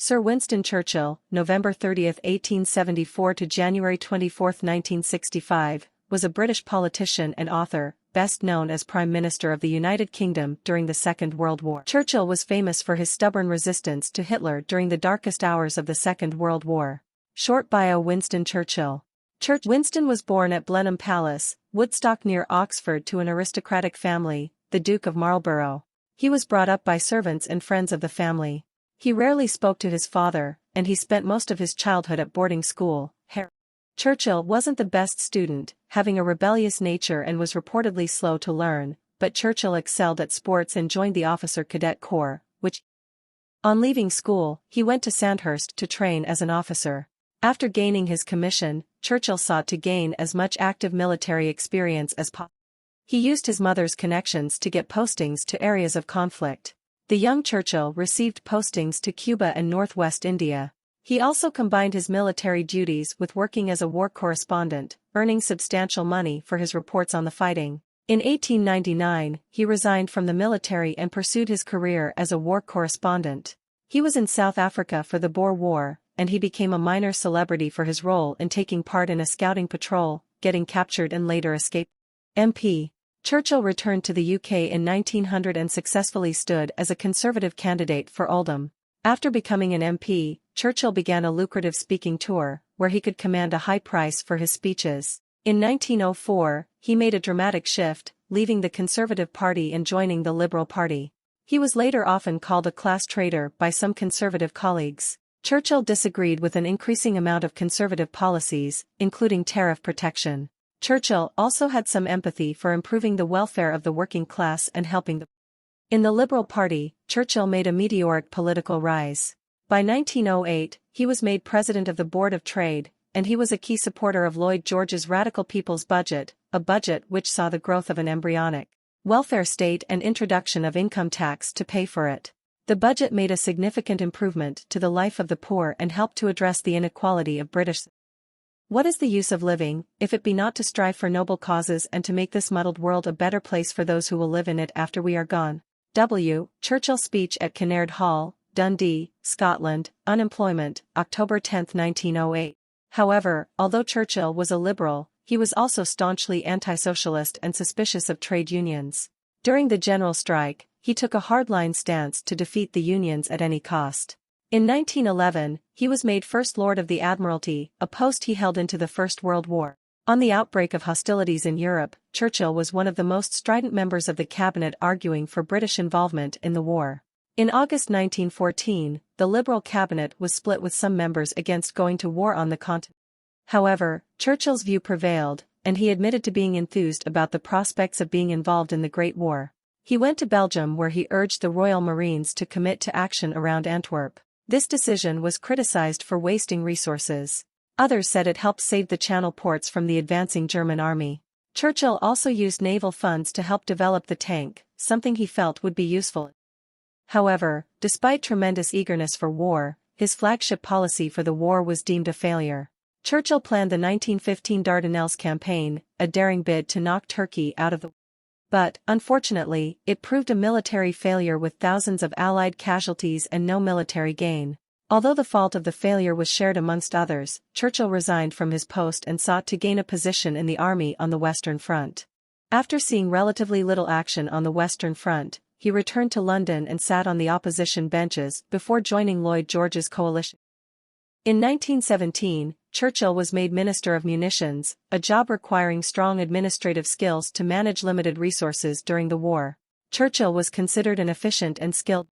Sir Winston Churchill, November 30, 1874 to January 24, 1965, was a British politician and author, best known as Prime Minister of the United Kingdom during the Second World War. Churchill was famous for his stubborn resistance to Hitler during the darkest hours of the Second World War. Short bio: Winston Churchill. Winston was born at Blenheim Palace, Woodstock near Oxford to an aristocratic family, the Duke of Marlborough. He was brought up by servants and friends of the family. He rarely spoke to his father, and he spent most of his childhood at boarding school. Churchill wasn't the best student, having a rebellious nature and was reportedly slow to learn, but Churchill excelled at sports and joined the Officer Cadet Corps, on leaving school, he went to Sandhurst to train as an officer. After gaining his commission, Churchill sought to gain as much active military experience as possible. He used his mother's connections to get postings to areas of conflict. The young Churchill received postings to Cuba and northwest India. He also combined his military duties with working as a war correspondent, earning substantial money for his reports on the fighting. In 1899, he resigned from the military and pursued his career as a war correspondent. He was in South Africa for the Boer War, and he became a minor celebrity for his role in taking part in a scouting patrol, getting captured and later escaped. MP. Churchill returned to the UK in 1900 and successfully stood as a Conservative candidate for Oldham. After becoming an MP, Churchill began a lucrative speaking tour, where he could command a high price for his speeches. In 1904, he made a dramatic shift, leaving the Conservative Party and joining the Liberal Party. He was later often called a class traitor by some Conservative colleagues. Churchill disagreed with an increasing amount of Conservative policies, including tariff protection. Churchill also had some empathy for improving the welfare of the working class and helping the poor. In the Liberal Party, Churchill made a meteoric political rise. By 1908, he was made president of the Board of Trade, and he was a key supporter of Lloyd George's Radical People's Budget, a budget which saw the growth of an embryonic welfare state and introduction of income tax to pay for it. The budget made a significant improvement to the life of the poor and helped to address the inequality of British. What is the use of living, if it be not to strive for noble causes and to make this muddled world a better place for those who will live in it after we are gone? Churchill speech at Kinnaird Hall, Dundee, Scotland. Unemployment, October 10, 1908. However, although Churchill was a liberal, he was also staunchly anti-socialist and suspicious of trade unions. During the general strike, he took a hardline stance to defeat the unions at any cost. In 1911, he was made First Lord of the Admiralty, a post he held into the First World War. On the outbreak of hostilities in Europe, Churchill was one of the most strident members of the cabinet arguing for British involvement in the war. In August 1914, the Liberal cabinet was split with some members against going to war on the continent. However, Churchill's view prevailed, and he admitted to being enthused about the prospects of being involved in the Great War. He went to Belgium where he urged the Royal Marines to commit to action around Antwerp. This decision was criticized for wasting resources. Others said it helped save the Channel ports from the advancing German army. Churchill also used naval funds to help develop the tank, something he felt would be useful. However, despite tremendous eagerness for war, his flagship policy for the war was deemed a failure. Churchill planned the 1915 Dardanelles campaign, a daring bid to knock Turkey out of the war. But, unfortunately, it proved a military failure with thousands of Allied casualties and no military gain. Although the fault of the failure was shared amongst others, Churchill resigned from his post and sought to gain a position in the army on the Western Front. After seeing relatively little action on the Western Front, he returned to London and sat on the opposition benches before joining Lloyd George's coalition. In 1917, Churchill was made Minister of Munitions, a job requiring strong administrative skills to manage limited resources during the war. Churchill was considered an efficient and skilled.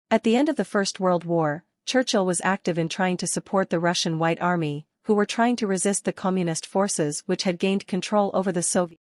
At the end of the First World War, Churchill was active in trying to support the Russian White Army, who were trying to resist the communist forces which had gained control over the Soviet.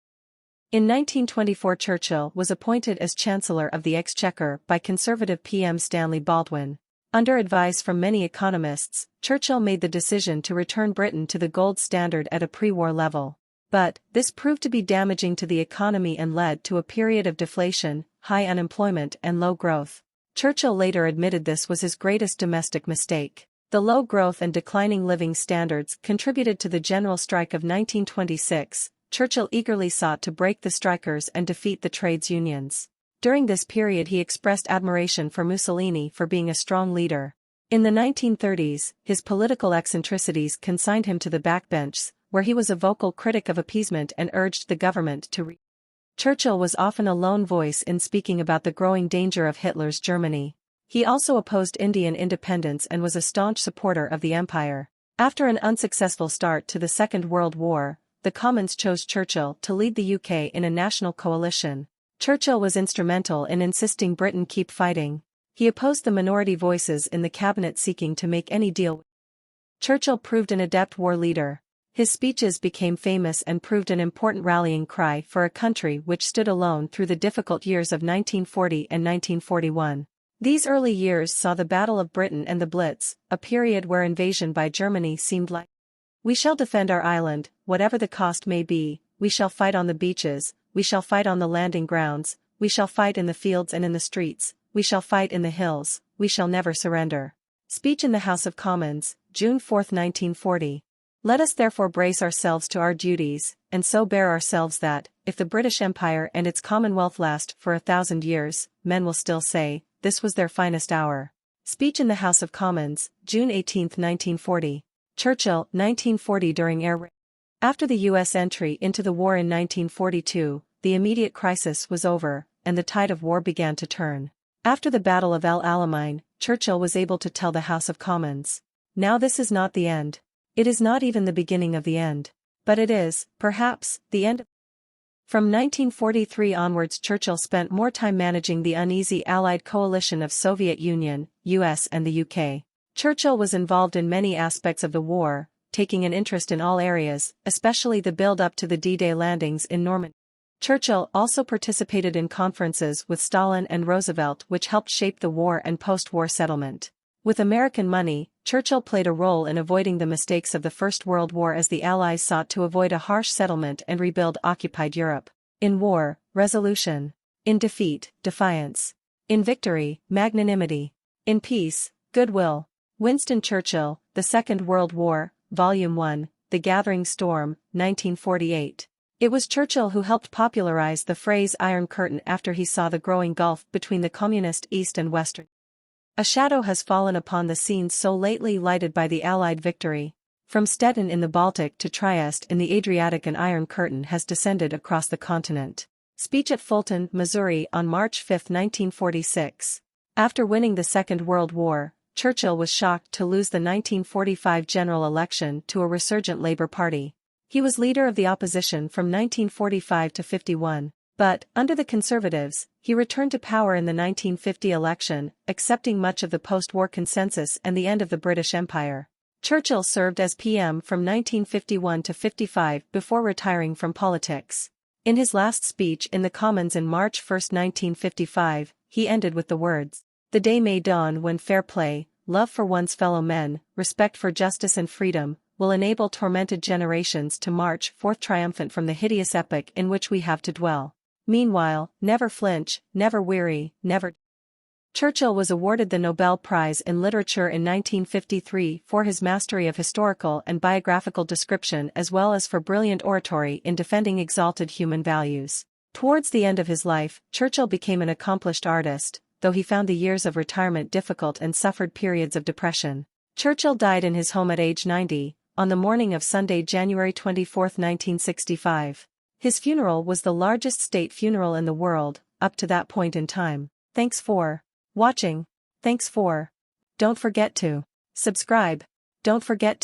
In 1924, Churchill was appointed as Chancellor of the Exchequer by Conservative PM Stanley Baldwin. Under advice from many economists, Churchill made the decision to return Britain to the gold standard at a pre-war level. But, this proved to be damaging to the economy and led to a period of deflation, high unemployment and low growth. Churchill later admitted this was his greatest domestic mistake. The low growth and declining living standards contributed to the general strike of 1926. Churchill eagerly sought to break the strikers and defeat the trades unions. During this period he expressed admiration for Mussolini for being a strong leader. In the 1930s, his political eccentricities consigned him to the backbench, where he was a vocal critic of appeasement and urged the government to Churchill was often a lone voice in speaking about the growing danger of Hitler's Germany. He also opposed Indian independence and was a staunch supporter of the empire. After an unsuccessful start to the Second World War, the Commons chose Churchill to lead the UK in a national coalition. Churchill was instrumental in insisting Britain keep fighting. He opposed the minority voices in the cabinet seeking to make any deal. Churchill proved an adept war leader. His speeches became famous and proved an important rallying cry for a country which stood alone through the difficult years of 1940 and 1941. These early years saw the Battle of Britain and the Blitz, a period where invasion by Germany seemed like, "We shall defend our island, whatever the cost may be, we shall fight on the beaches, we shall fight on the landing grounds, we shall fight in the fields and in the streets, we shall fight in the hills, we shall never surrender." Speech in the House of Commons, June 4, 1940. Let us therefore brace ourselves to our duties, and so bear ourselves that, if the British Empire and its Commonwealth last for 1,000 years, men will still say, this was their finest hour. Speech in the House of Commons, June 18, 1940. Churchill, 1940 during air raid. After the U.S. entry into the war in 1942, the immediate crisis was over, and the tide of war began to turn. After the Battle of El Alamein, Churchill was able to tell the House of Commons, "Now this is not the end. It is not even the beginning of the end. But it is, perhaps, the end." From 1943 onwards, Churchill spent more time managing the uneasy Allied coalition of Soviet Union, US and the UK. Churchill was involved in many aspects of the war, taking an interest in all areas, especially the build-up to the D-Day landings in Normandy. Churchill also participated in conferences with Stalin and Roosevelt which helped shape the war and post-war settlement. With American money, Churchill played a role in avoiding the mistakes of the First World War as the Allies sought to avoid a harsh settlement and rebuild occupied Europe. In war, resolution. In defeat, defiance. In victory, magnanimity. In peace, goodwill. Winston Churchill, The Second World War, Volume 1, The Gathering Storm, 1948. It was Churchill who helped popularize the phrase Iron Curtain after he saw the growing gulf between the communist East and West. A shadow has fallen upon the scenes so lately lighted by the Allied victory. From Stettin in the Baltic to Trieste in the Adriatic, an Iron Curtain has descended across the continent. Speech at Fulton, Missouri on March 5, 1946. After winning the Second World War, Churchill was shocked to lose the 1945 general election to a resurgent Labour Party. He was leader of the opposition from 1945 to 51. But, under the Conservatives, he returned to power in the 1950 election, accepting much of the post-war consensus and the end of the British Empire. Churchill served as PM from 1951 to 55 before retiring from politics. In his last speech in the Commons in March 1, 1955, he ended with the words, "The day may dawn when fair play, love for one's fellow men, respect for justice and freedom, will enable tormented generations to march forth triumphant from the hideous epoch in which we have to dwell. Meanwhile, never flinch, never weary, never." Churchill was awarded the Nobel Prize in Literature in 1953 for his mastery of historical and biographical description as well as for brilliant oratory in defending exalted human values. Towards the end of his life, Churchill became an accomplished artist, though he found the years of retirement difficult and suffered periods of depression. Churchill died in his home at age 90, on the morning of Sunday, January 24, 1965. His funeral was the largest state funeral in the world, up to that point in time. Thanks for watching. Don't forget to subscribe. Don't forget to